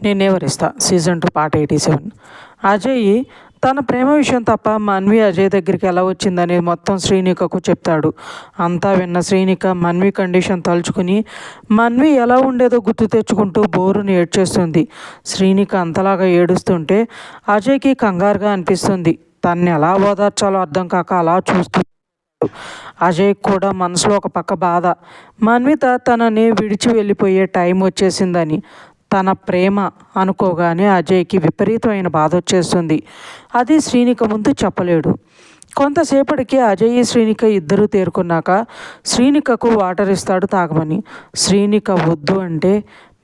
నేనే వరిస్తా season 2 part 87. Ajay తన ప్రేమ విషయం తప్ప మన్వి అజయ్ దగ్గరికి ఎలా వచ్చిందనేది మొత్తం శ్రీనికకు చెప్తాడు. అంతా విన్న శ్రీనిక మన్వి కండిషన్ తలుచుకుని మన్వి ఎలా ఉండేదో గుర్తు తెచ్చుకుంటూ బోరుని ఏడ్చేస్తుంది. శ్రీనిక అంతలాగా ఏడుస్తుంటే అజయ్కి కంగారుగా అనిపిస్తుంది. తన్ని ఎలా ఓదార్చాలో అర్థం కాక అలా చూస్తూ అజయ్ కూడా మనసులో ఒక పక్క బాధ. మన్విత తనని విడిచి వెళ్ళిపోయే టైం వచ్చేసిందని తన ప్రేమ అనుకోగానే అజయ్కి విపరీతమైన బాధ వచ్చేస్తుంది. అది శ్రీనిక ముందు చెప్పలేడు. కొంతసేపటికి అజయ్ శ్రీనిక ఇద్దరూ తేరుకున్నాక శ్రీనికకు వాటర్ ఇస్తాడు తాగమని. శ్రీనిక వద్దు అంటే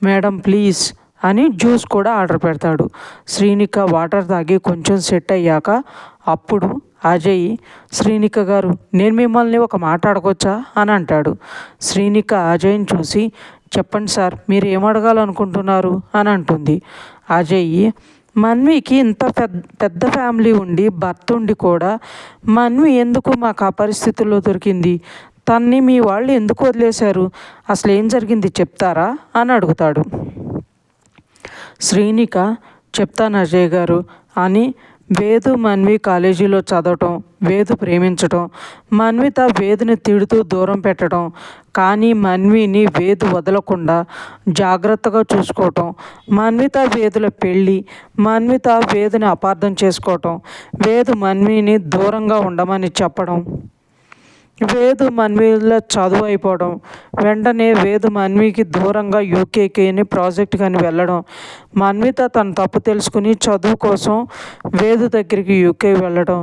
మేడం ప్లీజ్ అని జ్యూస్ కూడా ఆర్డర్ పెడతాడు. శ్రీనిక వాటర్ తాగి కొంచెం సెట్ అయ్యాక అప్పుడు అజయ్ శ్రీనిక గారు నేను మిమ్మల్ని ఒక మాట అడగొచ్చా అని అంటాడు. శ్రీనిక అజయ్ని చూసి చెప్పండి సార్ మీరు ఏమడగాలనుకుంటున్నారు అని అంటుంది. అజయ్ మన్వికి ఇంత పెద్ద ఫ్యామిలీ ఉండి భర్త ఉండి కూడా మన్వి ఎందుకు మాకు ఆ పరిస్థితుల్లో దొరికింది, తన్ని మీ వాళ్ళు ఎందుకు వదిలేశారు, అసలు ఏం జరిగింది చెప్తారా అని అడుగుతాడు. శ్రీనిక చెప్తాను అజయ్ గారు అని వేదు మన్వి కాలేజీలో చదవటం, వేదు ప్రేమించటం, మన్విత వేదుని తిడుతూ దూరం పెట్టడం, కానీ మన్విని వేదు వదలకుండా జాగ్రత్తగా చూసుకోవటం, మన్విత వేదుల పెళ్ళి, మన్విత వేదుని అపార్థం చేసుకోవటం, వేదు మన్విని దూరంగా ఉండమని చెప్పడం, వేదు మన్విలో చదువు అయిపోవడం, వెంటనే వేదు మన్వికి దూరంగా యూకేకి అని ప్రాజెక్ట్ కానీ వెళ్ళడం, మన్విత తన తప్పు తెలుసుకుని చదువు కోసం వేదు దగ్గరికి యూకే వెళ్ళడం,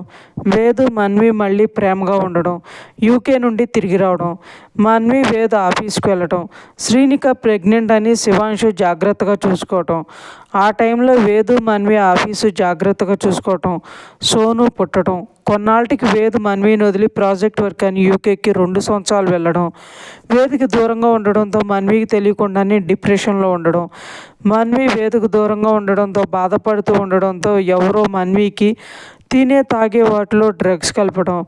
వేదు మన్వి మళ్ళీ ప్రేమగా ఉండడం, యూకే నుండి తిరిగి రావడం, మన్వి వేదు ఆఫీస్కి వెళ్ళడం, శ్రీనిక ప్రెగ్నెంట్ అని శివాంశు జాగ్రత్తగా చూసుకోవటం, ఆ టైంలో వేదు మన్వి ఆఫీసు జాగ్రత్తగా చూసుకోవటం, సోను పుట్టడం, కొన్నాళ్ళకి వేదు మన్విని వదిలి ప్రాజెక్ట్ వర్క్ అని యూకేకి 2 సంవత్సరాలు వెళ్ళడం, వేదికి దూరంగా ఉండడంతో మన్వికి తెలియకుండానే డిప్రెషన్లో ఉండడం, మన్వి వేదికి దూరంగా ఉండడంతో బాధపడుతూ ఉండడంతో ఎవరో మన్వికి తినే తాగే వాటిలో డ్రగ్స్ కలపడం,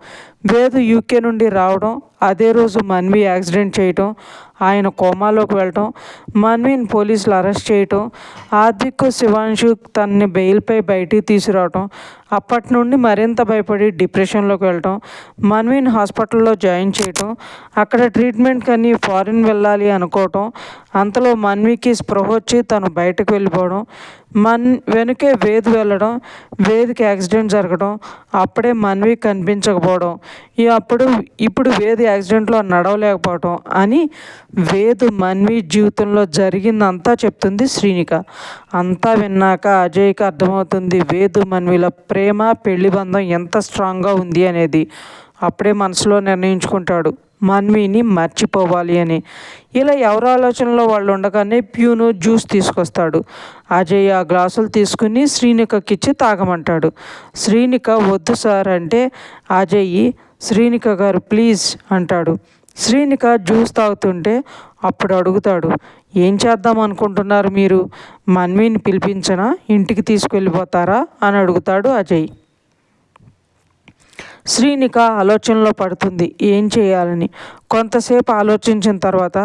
వేదు యూకే నుండి రావడం, అదే రోజు మన్వి యాక్సిడెంట్ చేయటం, ఆయన కోమాలోకి వెళ్ళటం, మన్విని పోలీసులు అరెస్ట్ చేయటం, ఆదిక్కు శివాంశు తనని బెయిల్పై బయటికి తీసుకురావటం, అప్పటి నుండి మరింత భయపడి డిప్రెషన్లోకి వెళ్ళటం, మన్విని హాస్పిటల్లో జాయిన్ చేయటం, అక్కడ ట్రీట్మెంట్ కానీ ఫారిన్ వెళ్ళాలి అనుకోవటం, అంతలో మన్వికి స్పృహ వచ్చి తను బయటకు వెళ్ళిపోవడం, వెనుకే వేదు వెళ్ళడం, వేదికి యాక్సిడెంట్ జరగడం, అప్పుడే మన్వి కనిపించకపోవడం, ఇప్పుడు వేది యాక్సిడెంట్లో నడవలేకపోవటం అని వేదు మన్వి జీవితంలో జరిగిందంతా చెప్తుంది శ్రీనిక. అంతా విన్నాక అజయ్కి అర్థమవుతుంది వేదు మన్విల ప్రేమ పెళ్లి బంధం ఎంత స్ట్రాంగ్గా ఉంది అనేది. అప్పుడే మనసులో నిర్ణయించుకుంటాడు మన్విని మర్చిపోవాలి అని. ఇలా ఎవరి ఆలోచనలో వాళ్ళు ఉండగానే ప్యూను జ్యూస్ తీసుకొస్తాడు. అజయ్ ఆ గ్లాసులు తీసుకుని శ్రీనికకి ఇచ్చి తాగమంటాడు. శ్రీనిక వద్దు సార్ అంటే అజయ్ శ్రీనిక గారు ప్లీజ్ అంటాడు. శ్రీనిక జ్యూస్ తాగుతుంటే అప్పుడు అడుగుతాడు ఏం చేద్దాం అనుకుంటున్నారు మీరు, మన్విని పిలిపించనా, ఇంటికి తీసుకెళ్ళిపోతారా అని అడుగుతాడు అజయ్. శ్రీనిక ఆలోచనలో పడుతుంది ఏం చేయాలని. కొంతసేపు ఆలోచించిన తర్వాత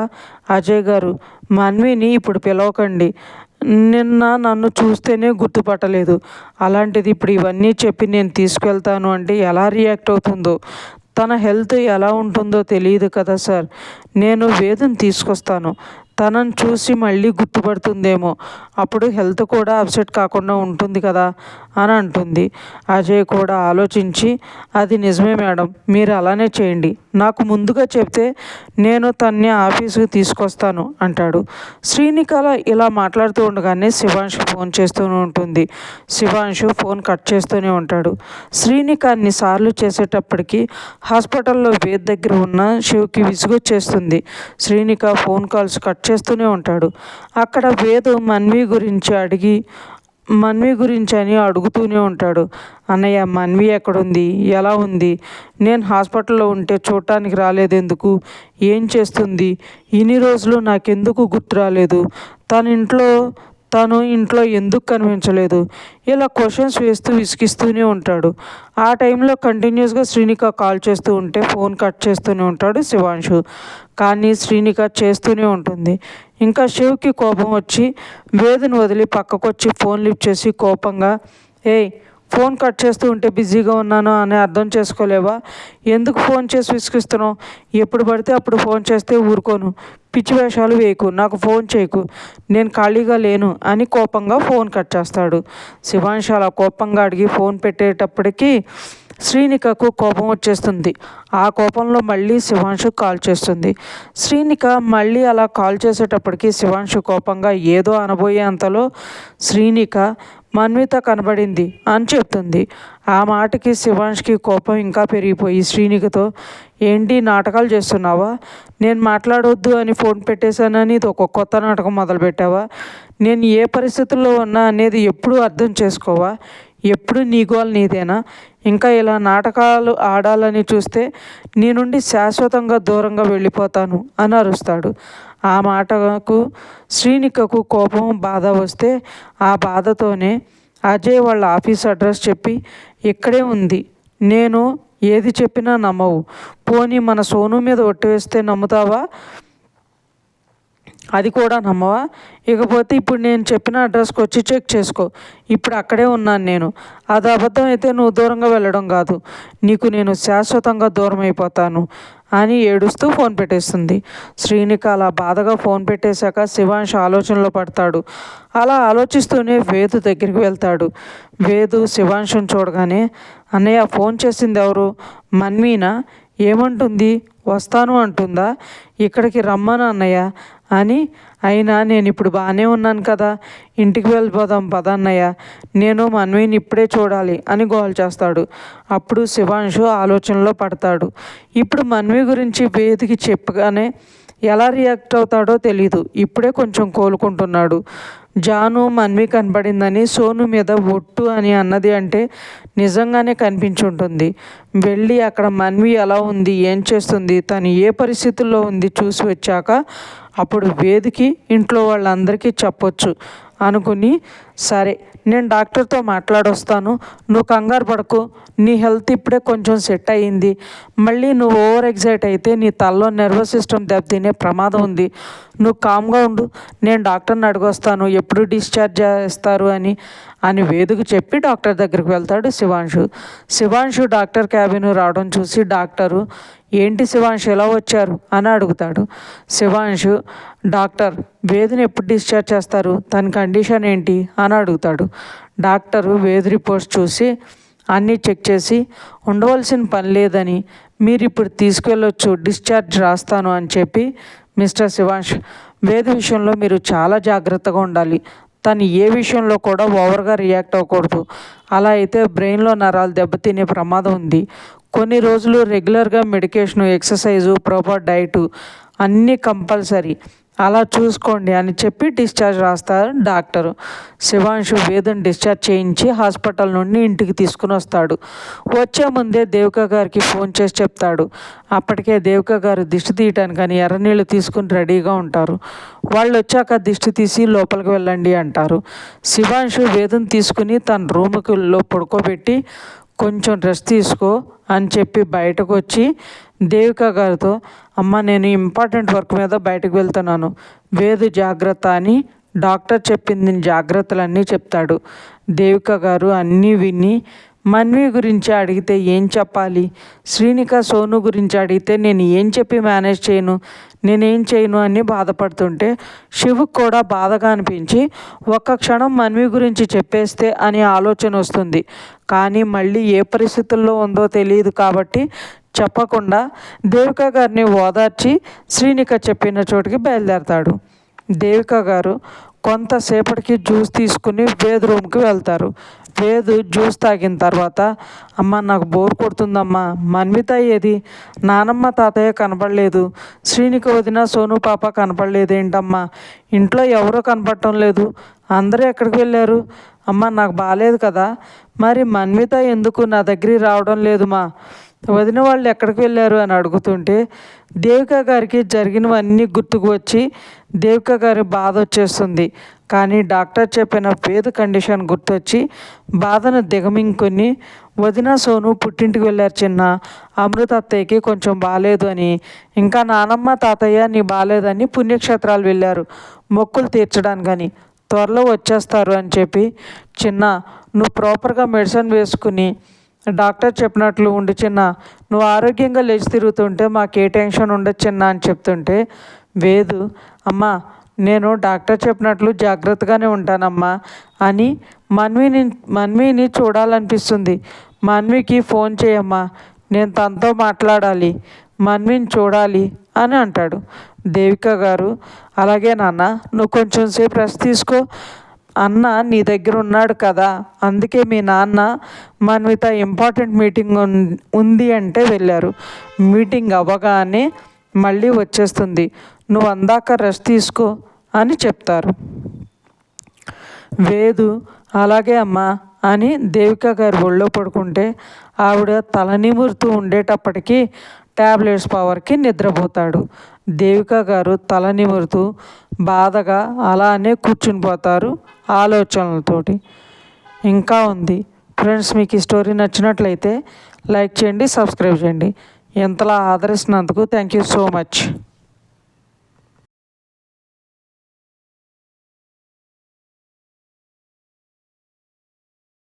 అజయ్ గారు మన్విని ఇప్పుడు పిలవకండి, నిన్న నన్ను చూస్తేనే గుర్తుపట్టలేదు, అలాంటిది ఇప్పుడు ఇవన్నీ చెప్పి నేను తీసుకెళ్తాను అంటే ఎలా రియాక్ట్ అవుతుందో, తన హెల్త్ ఎలా ఉంటుందో తెలియదు కదా సార్, నేను వేదుని తీసుకొస్తాను, తనని చూసి మళ్ళీ గుర్తుపడుతుందేమో, అప్పుడు హెల్త్ కూడా అప్సెట్ కాకుండా ఉంటుంది కదా అని అంటుంది. అజయ్ కూడా ఆలోచించి అది నిజమే మేడం, మీరు అలానే చేయండి, నాకు ముందుగా చెప్తే నేను తన్ని ఆఫీసుకి తీసుకొస్తాను అంటాడు. శ్రీనికల ఇలా మాట్లాడుతూ ఉండగానే శివాంశు ఫోన్ చేస్తూనే ఉంటుంది. శివాంశు ఫోన్ కట్ చేస్తూనే ఉంటాడు. శ్రీనిక అన్నిసార్లు చేసేటప్పటికీ హాస్పిటల్లో వేద్ దగ్గర ఉన్న శివకి విసుగొచ్చేస్తుంది. శ్రీనిక ఫోన్ కాల్స్ కట్ చేస్తూనే ఉంటాడు. అక్కడ వేదు మన్వి గురించి అని అడుగుతూనే ఉంటాడు. అన్నయ్య మన్వి ఎక్కడుంది, ఎలా ఉంది, నేను హాస్పిటల్లో ఉంటే చూడటానికి రాలేదు ఎందుకు, ఏం చేస్తుంది, ఇన్ని రోజులు నాకెందుకు గుర్తు రాలేదు, తను ఇంట్లో ఎందుకు కనిపించలేదు, ఇలా క్వశ్చన్స్ వేస్తూ విసిగిస్తూనే ఉంటాడు. ఆ టైంలో కంటిన్యూస్గా శ్రీనిక కాల్ చేస్తూ ఉంటే ఫోన్ కట్ చేస్తూనే ఉంటాడు శివాంశు. కానీ శ్రీనిక చేస్తూనే ఉంటుంది. ఇంకా శివ్కి కోపం వచ్చి వేదుని వదిలి పక్కకొచ్చి ఫోన్ లిఫ్ట్ చేసి కోపంగా, ఏయ్ ఫోన్ కట్ చేస్తూ ఉంటే బిజీగా ఉన్నాను అని అర్థం చేసుకోలేవా? ఎందుకు ఫోన్ చేసి విసిగిస్తున్నావు? ఎప్పుడు పడితే అప్పుడు ఫోన్ చేస్తే ఊరుకోను. పిచ్చి వేషాలు వేయకు, నాకు ఫోన్ చేయకు, నేను ఖాళీగా లేను అని కోపంగా ఫోన్ కట్ చేస్తాడు. శివాంశ అలా కోపంగా అడిగి ఫోన్ పెట్టేటప్పటికీ శ్రీనికకు కోపం వచ్చేస్తుంది. ఆ కోపంలో మళ్ళీ శివాంశు కాల్ చేస్తుంది. శ్రీనిక మళ్ళీ అలా కాల్ చేసేటప్పటికి శివాంశు కోపంగా ఏదో అనబోయే అంతలో శ్రీనిక మన్విత కనబడింది అని చెప్తుంది. ఆ మాటకి శివాంష్కి కోపం ఇంకా పెరిగిపోయి శ్రీనికతో, ఏంటి నాటకాలు చేస్తున్నావా? నేను మాట్లాడొద్దు అని ఫోన్ పెట్టేశానని ఇది ఒక కొత్త నాటకం మొదలుపెట్టావా? నేను ఏ పరిస్థితుల్లో ఉన్నా అనేది ఎప్పుడూ అర్థం చేసుకోవా? ఎప్పుడు నీ గోల్ నీదేనా? ఇంకా ఇలా నాటకాలు ఆడాలని చూస్తే నీ నుండి శాశ్వతంగా దూరంగా వెళ్ళిపోతాను అని అరుస్తాడు. ఆ మాటకు శ్రీనికకు కోపం బాధ వస్తే ఆ బాధతోనే అజయ్ వాళ్ళ ఆఫీస్ అడ్రస్ చెప్పి, ఇక్కడే ఉంది, నేను ఏది చెప్పినా నమ్మవు, పోనీ మన సోను మీద ఒట్టు వేస్తే నమ్ముతావా? అది కూడా నమ్మవా? ఇకపోతే ఇప్పుడు నేను చెప్పిన అడ్రస్కి వచ్చి చెక్ చేసుకో, ఇప్పుడు అక్కడే ఉన్నాను నేను. అది అబద్ధం అయితే నువ్వు దూరంగా వెళ్ళడం కాదు, నీకు నేను శాశ్వతంగా దూరం అయిపోతాను అని ఏడుస్తూ ఫోన్ పెట్టేస్తుంది. శ్రీనిక అలా బాధగా ఫోన్ పెట్టేశాక శివాంశ్ ఆలోచనలో పడతాడు. అలా ఆలోచిస్తూనే వేదు దగ్గరికి వెళ్తాడు. వేదు శివాంశుని చూడగానే, అన్నయ్య ఫోన్ చేసింది ఎవరు? మన్వీనా? ఏమంటుంది? వస్తాను అంటుందా? ఇక్కడికి రమ్మను అన్నయ్య అని. అయినా నేను ఇప్పుడు బాగానే ఉన్నాను కదా, ఇంటికి వెళ్ళిపోదాం పదన్నయ్య, నేను మన్వీని ఇప్పుడే చూడాలి అని గోల్ చేస్తాడు. అప్పుడు శివాంశు ఆలోచనలో పడతాడు. ఇప్పుడు మన్వీ గురించి వేదికి చెప్పగానే ఎలా రియాక్ట్ అవుతాడో తెలీదు. ఇప్పుడే కొంచెం కోలుకుంటున్నాడు. జాను మన్వి కనబడిందని సోను మీద ఒట్టు అని అన్నది అంటే నిజంగానే కనిపించుంటుంది. వెళ్ళి అక్కడ మన్వి ఎలా ఉంది, ఏం చేస్తుంది, తను ఏ పరిస్థితుల్లో ఉంది చూసి వచ్చాక అప్పుడు వేదికి ఇంట్లో వాళ్ళందరికీ చెప్పొచ్చు అనుకుని, సరే నేను డాక్టర్తో మాట్లాడొస్తాను, నువ్వు కంగారు పడకు, నీ హెల్త్ ఇప్పుడే కొంచెం సెట్ అయ్యింది, మళ్ళీ నువ్వు ఓవర్ ఎగ్జైట్ అయితే నీ తలలో నర్వస్ సిస్టమ్ దెబ్బతినే ప్రమాదం ఉంది, నువ్వు కామ్గా ఉండు, నేను డాక్టర్ని అడిగొస్తాను ఎప్పుడు డిశ్చార్జ్ చేస్తారు అని వేదుకు చెప్పి డాక్టర్ దగ్గరికి వెళ్తాడు శివాంశు డాక్టర్ క్యాబిన్ రావడం చూసి డాక్టరు, ఏంటి శివాంశు ఎలా వచ్చారు అని అడుగుతాడు. శివాంశు, డాక్టర్ వేదుని ఎప్పుడు డిశ్చార్జ్ చేస్తారు, తన కండిషన్ ఏంటి అని అడుగుతాడు. డాక్టరు వేదు రిపోర్ట్స్ చూసి అన్నీ చెక్ చేసి ఉండవలసిన పని లేదని, మీరు ఇప్పుడు తీసుకెళ్ళొచ్చు, డిశ్చార్జ్ రాస్తాను అని చెప్పి, మిస్టర్ శివాంశ్, వేదు విషయంలో మీరు చాలా జాగ్రత్తగా ఉండాలి, తను ఏ విషయంలో కూడా ఓవర్గా రియాక్ట్ అవ్వకూడదు, అలా అయితే బ్రెయిన్లో నరాలు దెబ్బతినే ప్రమాదం ఉంది, కొన్ని రోజులు రెగ్యులర్గా మెడికేషను, ఎక్సర్సైజు, ప్రాపర్ డైటు అన్నీ కంపల్సరీ, అలా చూసుకోండి అని చెప్పి డిశ్చార్జ్ రాస్తారు డాక్టరు. శివాంశు వేదుని డిశ్చార్జ్ చేయించి హాస్పిటల్ నుండి ఇంటికి తీసుకుని వస్తాడు. వచ్చే ముందే దేవిక గారికి ఫోన్ చేసి చెప్తాడు. అప్పటికే దేవిక గారు దిష్టి తీయటానికని ఎర్రనీళ్ళు తీసుకుని రెడీగా ఉంటారు. వాళ్ళు వచ్చాక దిష్టి తీసి లోపలికి వెళ్ళండి అంటారు. శివాంశు వేదుని తీసుకుని తన రూములో పడుకోబెట్టి, కొంచెం రెస్ట్ తీసుకో అని చెప్పి బయటకు వచ్చి దేవిక గారితో, అమ్మ నేను ఇంపార్టెంట్ వర్క్ మీద బయటకు వెళ్తున్నాను, వేదు జాగ్రత్త అని డాక్టర్ చెప్పింది జాగ్రత్తలన్నీ చెప్తాడు. దేవిక గారు అన్నీ విని, మన్వి గురించి అడిగితే ఏం చెప్పాలి, శ్రీనిక సోను గురించి అడిగితే నేను ఏం చెప్పి మేనేజ్ చేయను, నేనేం చేయను అని బాధపడుతుంటే శివుకు కూడా బాధగా అనిపించి ఒక్క క్షణం మన్వి గురించి చెప్పేస్తే అనే ఆలోచన వస్తుంది. కానీ మళ్ళీ ఏ పరిస్థితుల్లో ఉందో తెలియదు కాబట్టి చెప్పకుండా దేవిక గారిని ఓదార్చి శ్రీనిక చెప్పిన చోటుకి బయలుదేరతాడు. దేవిక గారు కొంతసేపటికి జ్యూస్ తీసుకుని వేదు రూమ్కి వెళ్తారు. వేదు జ్యూస్ తాగిన తర్వాత, అమ్మ నాకు బోర్ కొడుతుందమ్మా, మన్విత ఏది, నానమ్మ తాతయ్య కనపడలేదు, శ్రీనిక వదిన సోను పాప కనపడలేదు ఏంటమ్మా, ఇంట్లో ఎవరూ కనపడటం లేదు, అందరూ ఎక్కడికి వెళ్ళారు, అమ్మ నాకు బాగాలేదు కదా, మరి మన్విత ఎందుకు నా దగ్గరికి రావడం లేదు, మా వదిన వాళ్ళు ఎక్కడికి వెళ్ళారు అని అడుగుతుంటే దేవిక గారికి జరిగినవన్నీ గుర్తుకు వచ్చి దేవిక గారి బాధ వచ్చేస్తుంది. కానీ డాక్టర్ చెప్పిన వేదు కండిషన్ గుర్తొచ్చి బాధను దిగమింగుకొని వదిన సోను పుట్టింటికి వెళ్ళారు చిన్న. అమృత అత్తయ్యకి కొంచెం బాగాలేదు అని, ఇంకా నానమ్మ తాతయ్య నీ బాగాలేదని పుణ్యక్షేత్రాలు వెళ్ళారు మొక్కులు తీర్చడానికని. త్వరలో వచ్చేస్తారు అని చెప్పి, చిన్న నువ్వు ప్రాపర్గా మెడిసిన్ వేసుకుని డాక్టర్ చెప్పినట్లు ఉండి చిన్న, నువ్వు ఆరోగ్యంగా లేచి తిరుగుతుంటే మాకు ఏ టెన్షన్ ఉండదు చిన్న అని చెప్తుంటే వేదు, అమ్మా నేను డాక్టర్ చెప్పినట్లు జాగ్రత్తగానే ఉంటానమ్మా అని మన్విని చూడాలనిపిస్తుంది. మన్వికి ఫోన్ చేయమ్మా, నేను తనతో మాట్లాడాలి, మన్విని చూడాలి అని అంటాడు. దేవిక గారు, అలాగే నాన్న, నువ్వు కొంచెం సేపు రెస్ట్ తీసుకో, అన్న నీ దగ్గర ఉన్నాడు కదా, అందుకే మీ నాన్న మన్విత ఇంపార్టెంట్ మీటింగ్ ఉంది అంటే వెళ్ళారు. మీటింగ్ అవ్వగానే మళ్ళీ వచ్చేస్తుంది, నువ్వు అందాక రెస్ట్ తీసుకో అని చెప్తారు. వేదు అలాగే అమ్మా అని దేవిక గారు ఒళ్ళో పడుకుంటే ఆవిడ తల నిమురుతూ ఉండేటప్పటికీ ట్యాబ్లెట్స్ పవర్కి నిద్రపోతాడు. దేవిక గారు తల నిమురుతూ బాధగా అలానే కూర్చుని పోతారు ఆలోచనలతోటి. ఇంకా ఉంది ఫ్రెండ్స్. మీకు ఈ స్టోరీ నచ్చినట్లయితే లైక్ చేయండి, సబ్స్క్రైబ్ చేయండి. ఎంతలా ఆదరిస్తున్నందుకు థ్యాంక్ యూ సో మచ్.